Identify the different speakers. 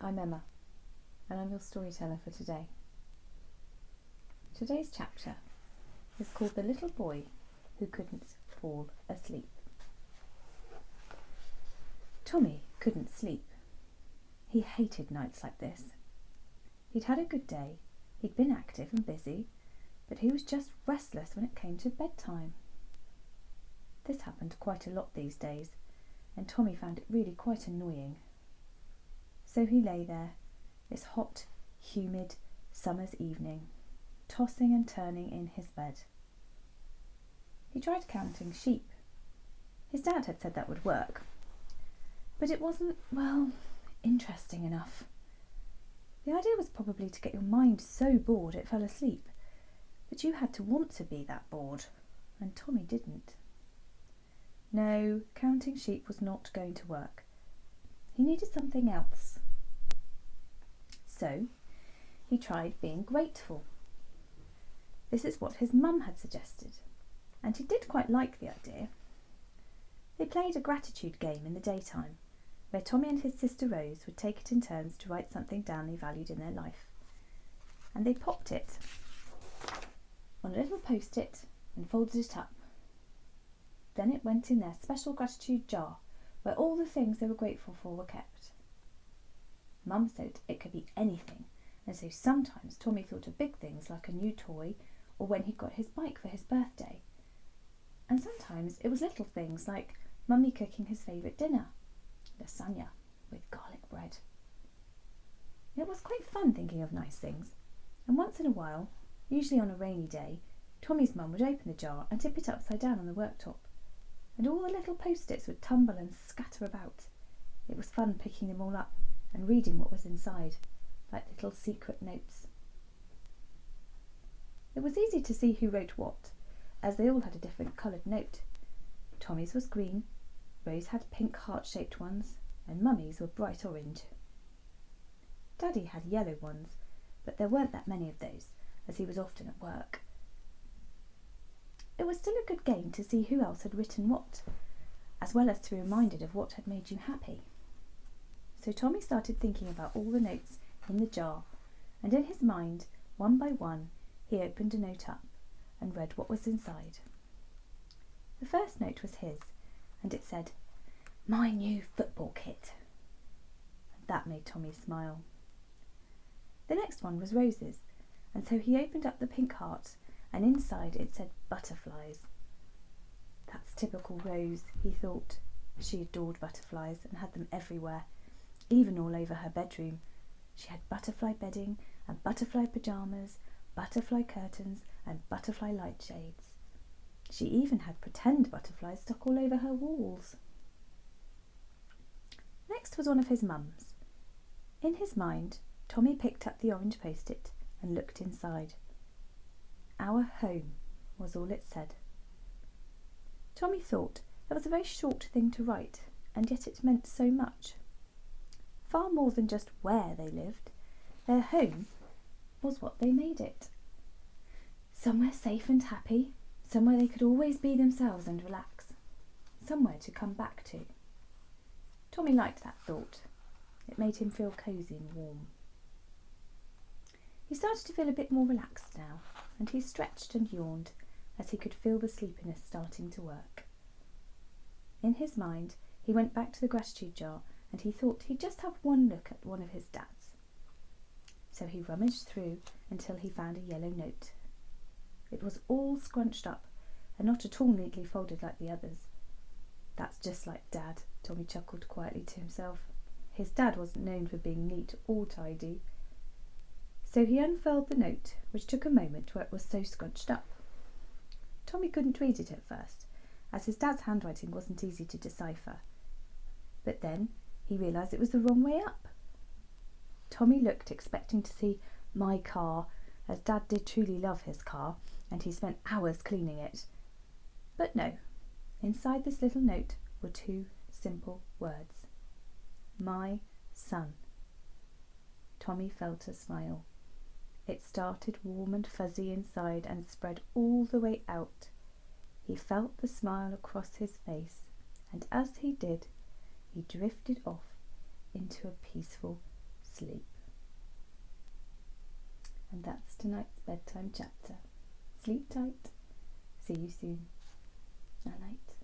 Speaker 1: I'm Emma, and I'm your storyteller for today. Today's chapter is called The Little Boy Who Couldn't Fall Asleep. Tommy couldn't sleep. He hated nights like this. He'd had a good day, he'd been active and busy, but he was just restless when it came to bedtime. This happened quite a lot these days, and Tommy found it really quite annoying. So he lay there, this hot, humid summer's evening, tossing and turning in his bed. He tried counting sheep. His dad had said that would work, but it wasn't, interesting enough. The idea was probably to get your mind so bored it fell asleep, but you had to want to be that bored, and Tommy didn't. No, counting sheep was not going to work. He needed something else. So he tried being grateful. This is what his mum had suggested, and he did quite like the idea. They played a gratitude game in the daytime, where Tommy and his sister Rose would take it in turns to write something down they valued in their life. And they popped it on a little post-it and folded it up. Then it went in their special gratitude jar, where all the things they were grateful for were kept. Mum said it could be anything, and so sometimes Tommy thought of big things like a new toy or when he got his bike for his birthday. And sometimes it was little things like Mummy cooking his favourite dinner, lasagna with garlic bread. It was quite fun thinking of nice things, and once in a while, usually on a rainy day, Tommy's mum would open the jar and tip it upside down on the worktop, and all the little post-its would tumble and scatter about. It was fun picking them all up and reading what was inside, like little secret notes. It was easy to see who wrote what, as they all had a different coloured note. Tommy's was green, Rose had pink heart-shaped ones, and Mummy's were bright orange. Daddy had yellow ones, but there weren't that many of those, as he was often at work. It was still a good game to see who else had written what, as well as to be reminded of what had made you happy. So Tommy started thinking about all the notes in the jar, and in his mind, one by one, he opened a note up and read what was inside. The first note was his, and it said, "My new football kit." And that made Tommy smile. The next one was Rose's, and so he opened up the pink heart, and inside it said butterflies. That's typical Rose, he thought. She adored butterflies and had them everywhere, even all over her bedroom. She had butterfly bedding and butterfly pyjamas, butterfly curtains and butterfly light shades. She even had pretend butterflies stuck all over her walls. Next was one of his mum's. In his mind, Tommy picked up the orange post-it and looked inside. "Our home" was all it said. Tommy thought that was a very short thing to write, and yet it meant so much. Far more than just where they lived, their home was what they made it. Somewhere safe and happy, somewhere they could always be themselves and relax, somewhere to come back to. Tommy liked that thought. It made him feel cosy and warm. He started to feel a bit more relaxed now, and he stretched and yawned as he could feel the sleepiness starting to work. In his mind, he went back to the gratitude jar, and he thought he'd just have one look at one of his dad's. So he rummaged through until he found a yellow note. It was all scrunched up and not at all neatly folded like the others. "That's just like Dad," Tommy chuckled quietly to himself. His dad wasn't known for being neat or tidy. So he unfurled the note, which took a moment where it was so scrunched up. Tommy couldn't read it at first, as his dad's handwriting wasn't easy to decipher. But then he realised it was the wrong way up. Tommy looked, expecting to see "my car," as Dad did truly love his car, and he spent hours cleaning it. But no, inside this little note were two simple words: "My son." Tommy felt a smile. It started warm and fuzzy inside and spread all the way out. He felt the smile across his face, and as he did, he drifted off into a peaceful sleep. And that's tonight's bedtime chapter. Sleep tight. See you soon. Night night.